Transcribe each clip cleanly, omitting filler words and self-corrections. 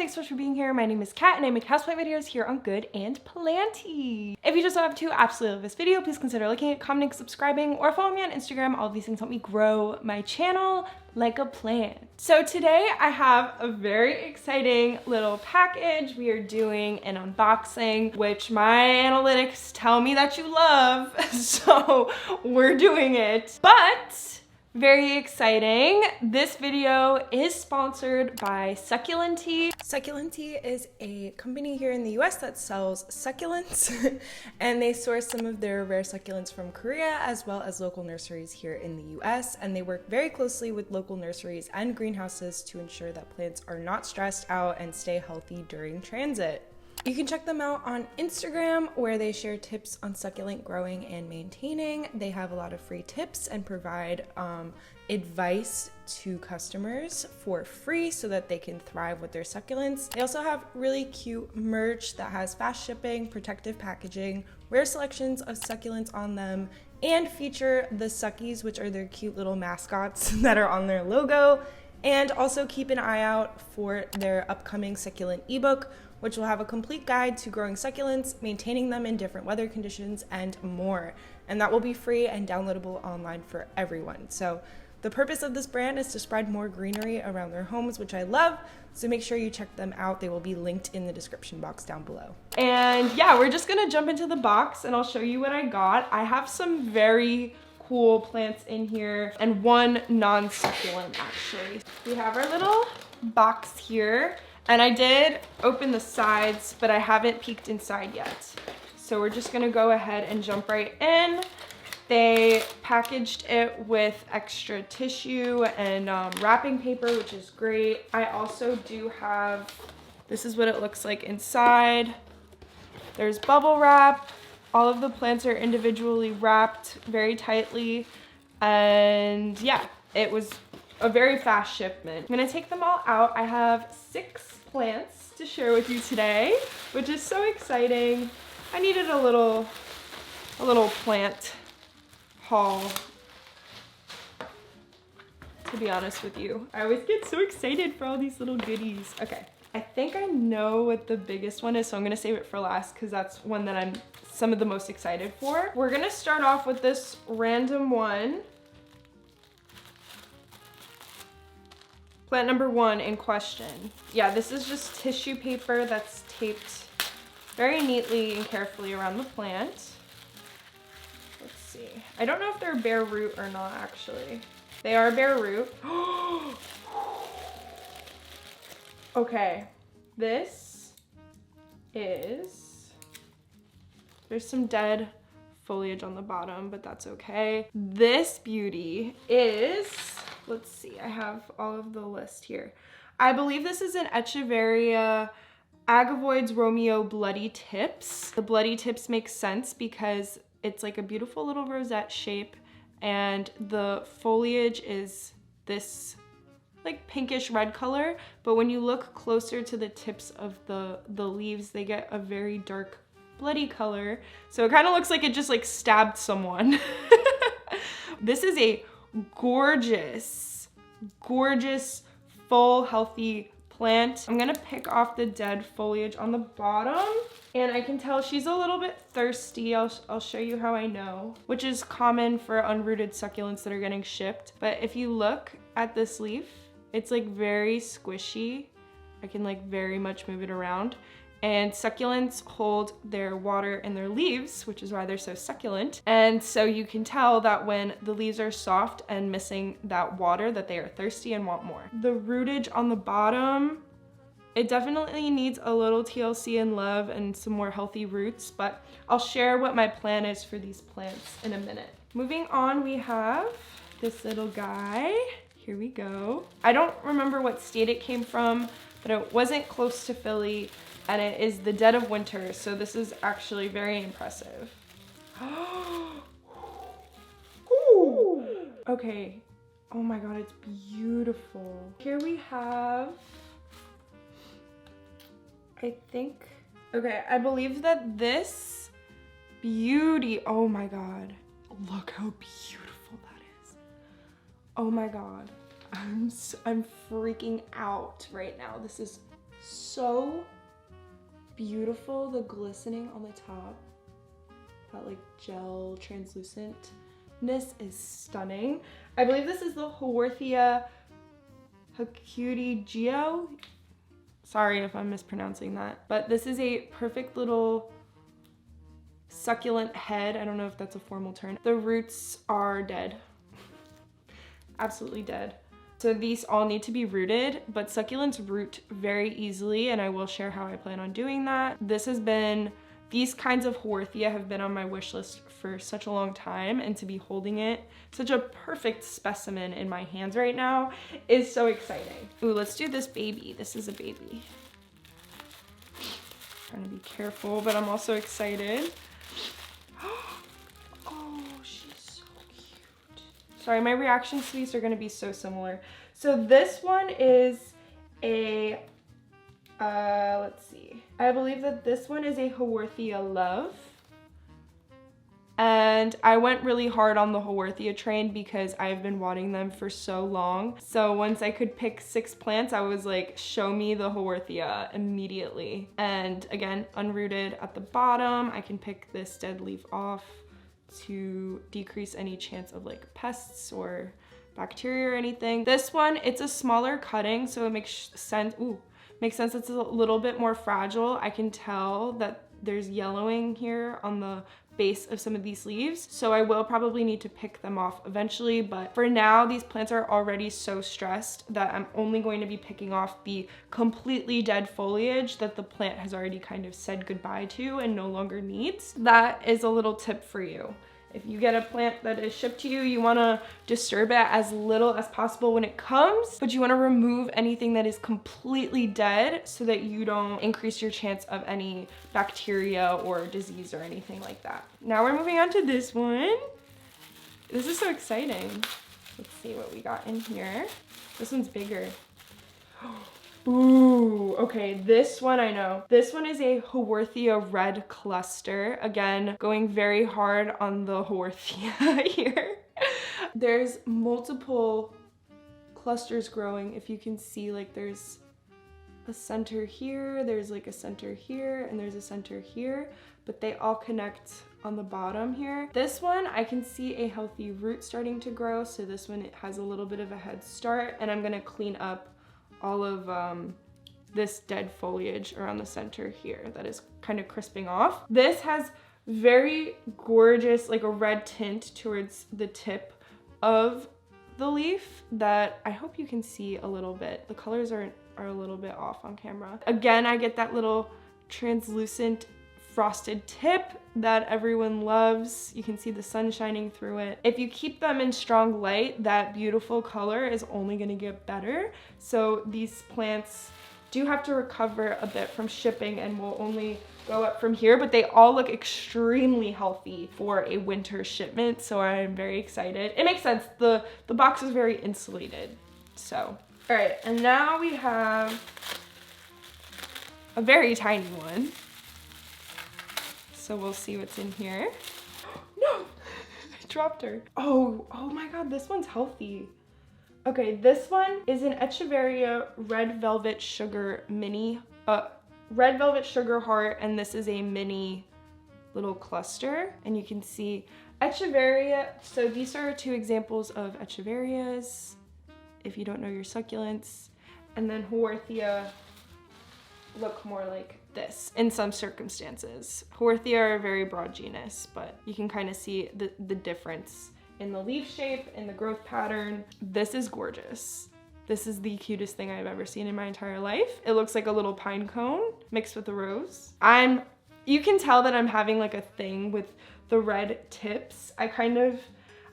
thanks so much for being here. My name is Kat and I make houseplant videos here on Good and Planty. If you just love to absolutely love this video, please consider liking it, commenting, subscribing, or follow me on Instagram. All of these things help me grow my channel like a plant. So today I have a very exciting little package. We are doing an unboxing, which my analytics tell me that you love, so we're doing it. But very exciting. This video is sponsored by Succulent. Succulent is a company here in the US that sells succulents and they source some of their rare succulents from Korea as well as local nurseries here in the US, and they work very closely with local nurseries and greenhouses to ensure that plants are not stressed out and stay healthy during transit. You can check them out on Instagram where they share tips on succulent growing and maintaining. They have a lot of free tips and provide advice to customers for free so that they can thrive with their succulents. They also have really cute merch that has fast shipping, protective packaging, rare selections of succulents on them, and feature the suckies, which are their cute little mascots that are on their logo. And also keep an eye out for their upcoming succulent ebook, which will have a complete guide to growing succulents, maintaining them in different weather conditions, and more. And that will be free and downloadable online for everyone. So the purpose of this brand is to spread more greenery around their homes, which I love. So make sure you check them out. They will be linked in the description box down below. And yeah, we're just gonna jump into the box and I'll show you what I got. I have some very cool plants in here and one non-succulent actually. We have our little box here. And I did open the sides, but I haven't peeked inside yet. So we're just gonna go ahead and jump right in. They packaged it with extra tissue and wrapping paper, which is great. I also do have, this is what it looks like inside. There's bubble wrap. All of the plants are individually wrapped very tightly. And yeah, it was a very fast shipment. I'm gonna take them all out. I have 6 plants to share with you today, which is so exciting. I needed a little plant haul, to be honest with you. I always get so excited for all these little goodies. Okay, I think I know what the biggest one is, so I'm gonna save it for last because that's one that I'm some of the most excited for. We're gonna start off with this random one. Plant number 1 in question. Yeah, this is just tissue paper that's taped very neatly and carefully around the plant. Let's see. I don't know if they're bare root or not, actually. They are bare root. Okay, this is, there's some dead foliage on the bottom, but that's okay. This beauty is, let's see, I have all of the list here. I believe this is an Echeveria Agavoides Romeo Bloody Tips. The bloody tips make sense because it's like a beautiful little rosette shape and the foliage is this like pinkish red color, but when you look closer to the tips of the leaves, they get a very dark bloody color. So it kind of looks like it just like stabbed someone. This is a gorgeous, gorgeous, full, healthy plant. I'm gonna pick off the dead foliage on the bottom, and I can tell she's a little bit thirsty. I'll show you how I know, which is common for unrooted succulents that are getting shipped. But if you look at this leaf, it's like very squishy. I can like very much move it around. And succulents hold their water in their leaves, which is why they're so succulent. And so you can tell that when the leaves are soft and missing that water, that they are thirsty and want more. The rootage on the bottom, it definitely needs a little TLC and love and some more healthy roots, but I'll share what my plan is for these plants in a minute. Moving on, we have this little guy. Here we go. I don't remember what state it came from, but it wasn't close to Philly. And it is the dead of winter, so this is actually very impressive. Okay, oh my god, it's beautiful. Here we have, I think, okay, I believe that this beauty, oh my god, look how beautiful that is. Oh my god, I'm freaking out right now. This is So beautiful, the glistening on the top. That like gel translucentness is stunning. I believe this is the Haworthia Hakutigio. Sorry if I'm mispronouncing that, but this is a perfect little succulent head. I don't know if that's a formal term. The roots are dead. Absolutely dead. So these all need to be rooted, but succulents root very easily, and I will share how I plan on doing that. These kinds of Haworthia have been on my wish list for such a long time, and to be holding it, such a perfect specimen in my hands right now, is so exciting. Ooh, let's do this baby. This is a baby. Trying to be careful, but I'm also excited. Oh, she's so cute. Sorry, my reactions to these are gonna be so similar. So this one is a, let's see. I believe that this one is a Haworthia Love. And I went really hard on the Haworthia train because I've been wanting them for so long. So once I could pick 6 plants, I was like, show me the Haworthia immediately. And again, unrooted at the bottom, I can pick this dead leaf off to decrease any chance of like pests or bacteria or anything. This one, it's a smaller cutting, so it makes sense. Ooh, makes sense it's a little bit more fragile. I can tell that there's yellowing here on the base of some of these leaves, so I will probably need to pick them off eventually, but for now these plants are already so stressed that I'm only going to be picking off the completely dead foliage that the plant has already kind of said goodbye to and no longer needs. That is a little tip for you. If you get a plant that is shipped to you, you want to disturb it as little as possible when it comes, but you want to remove anything that is completely dead so that you don't increase your chance of any bacteria or disease or anything like that. Now we're moving on to this one. This is so exciting. Let's see what we got in here. This one's bigger. Ooh, okay, this one I know. This one is a Haworthia Red Cluster. Again, going very hard on the Haworthia here. There's multiple clusters growing. If you can see, like there's a center here, there's like a center here, and there's a center here, but they all connect on the bottom here. This one, I can see a healthy root starting to grow, so this one it has a little bit of a head start, and I'm gonna clean up all of this dead foliage around the center here that is kind of crisping off. This has very gorgeous, like a red tint towards the tip of the leaf that I hope you can see a little bit. The colors are a little bit off on camera. Again, I get that little translucent frosted tip that everyone loves. You can see the sun shining through it. If you keep them in strong light, that beautiful color is only gonna get better. So these plants do have to recover a bit from shipping and will only go up from here, but they all look extremely healthy for a winter shipment, so I'm very excited. It makes sense, the box is very insulated, so. All right, and now we have a very tiny one. So we'll see what's in here. No, I dropped her. Oh my God, this one's healthy. Okay, this one is an Echeveria Red Velvet Sugar Mini, Red Velvet Sugar Heart, and this is a mini little cluster. And you can see Echeveria, so these are 2 examples of Echeverias, if you don't know your succulents. And then Haworthia look more like this in some circumstances. Haworthia are a very broad genus, but you can kind of see the difference in the leaf shape and the growth pattern. This is gorgeous. This is the cutest thing I've ever seen in my entire life. It looks like a little pine cone mixed with a rose. You can tell that I'm having like a thing with the red tips. I'm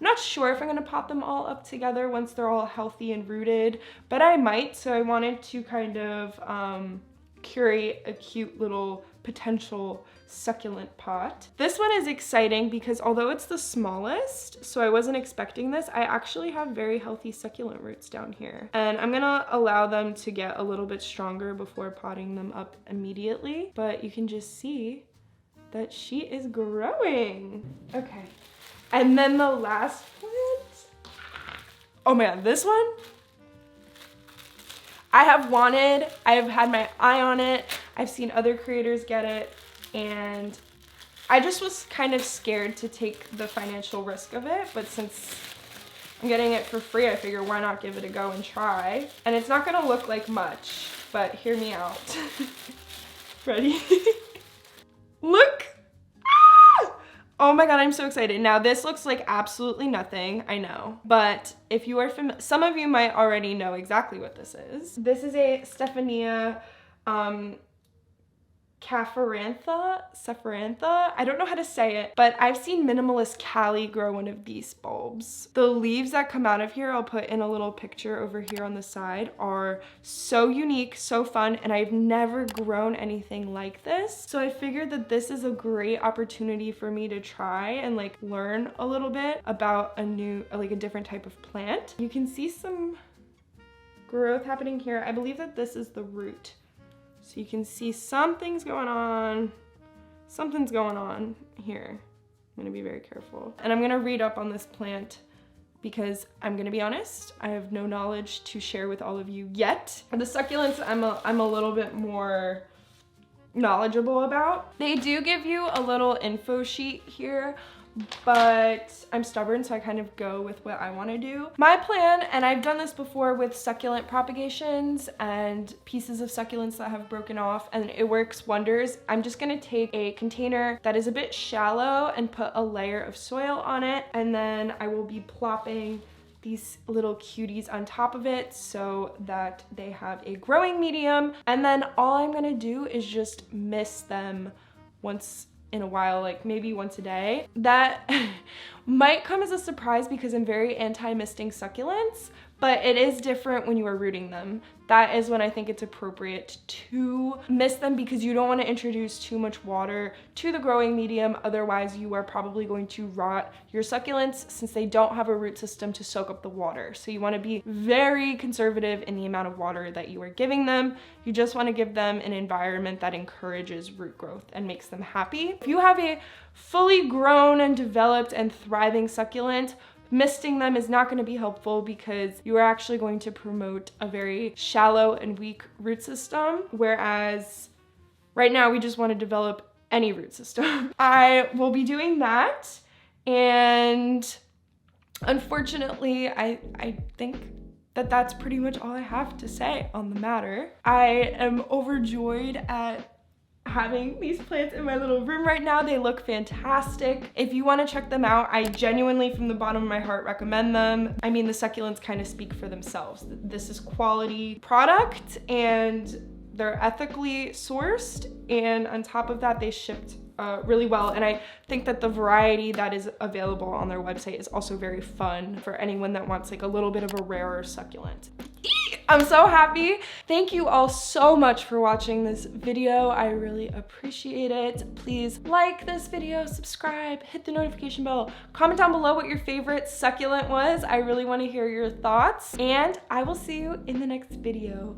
not sure if I'm gonna pot them all up together once they're all healthy and rooted, but I might, so I wanted to kind of curate a cute little potential succulent pot. This one is exciting because although it's the smallest, so I wasn't expecting this, I actually have very healthy succulent roots down here. And I'm gonna allow them to get a little bit stronger before potting them up immediately, but you can just see that she is growing. Okay, and then the last plant. Oh my God, this one? have had my eye on it. I've seen other creators get it, and I just was kind of scared to take the financial risk of it, but since I'm getting it for free, I figure why not give it a go and try. And it's not gonna look like much, but hear me out. Ready? Look! Ah! Oh my god, I'm so excited. Now this looks like absolutely nothing, I know. But if you are familiar, some of you might already know exactly what this is. This is a Stephania Cephorantha. I don't know how to say it, but I've seen Minimalist Callie grow one of these bulbs. The leaves that come out of here, I'll put in a little picture over here on the side, are so unique, so fun, and I've never grown anything like this. So I figured that this is a great opportunity for me to try and like learn a little bit about a different type of plant. You can see some growth happening here. I believe that this is the root. So you can see something's going on here. I'm gonna be very careful. And I'm gonna read up on this plant because I'm gonna be honest, I have no knowledge to share with all of you yet. The succulents I'm a little bit more knowledgeable about. They do give you a little info sheet here, but I'm stubborn, so I kind of go with what I want to do. My plan, and I've done this before with succulent propagations and pieces of succulents that have broken off, and it works wonders. I'm just going to take a container that is a bit shallow and put a layer of soil on it, and then I will be plopping these little cuties on top of it so that they have a growing medium. And then all I'm going to do is just mist them once in a while, like maybe once a day. That might come as a surprise because I'm very anti-misting succulents, but it is different when you are rooting them. That is when I think it's appropriate to mist them, because you don't want to introduce too much water to the growing medium. Otherwise, you are probably going to rot your succulents since they don't have a root system to soak up the water. So you want to be very conservative in the amount of water that you are giving them. You just want to give them an environment that encourages root growth and makes them happy. If you have a fully grown and developed and thriving succulent, misting them is not going to be helpful because you are actually going to promote a very shallow and weak root system, whereas right now we just want to develop any root system. I will be doing that, and unfortunately I think that that's pretty much all I have to say on the matter. I am overjoyed at having these plants in my little room right now. They look fantastic. If you want to check them out, I genuinely from the bottom of my heart recommend them. I mean, the succulents kind of speak for themselves. This is quality product and they're ethically sourced, and on top of that they shipped really well, and I think that the variety that is available on their website is also very fun for anyone that wants like a little bit of a rarer succulent. I'm so happy. Thank you all so much for watching this video. I really appreciate it. Please like this video, subscribe, hit the notification bell, comment down below what your favorite succulent was. I really want to hear your thoughts, and I will see you in the next video.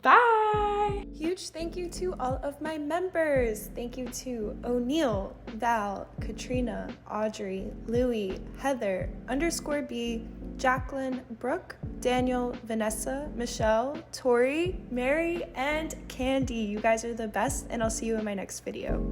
Bye! Huge thank you to all of my members. Thank you to O'Neill, Val, Katrina, Audrey, Louie, Heather, _B, Jacqueline, Brooke, Daniel, Vanessa, Michelle, Tori, Mary, and Candy. You guys are the best, and I'll see you in my next video.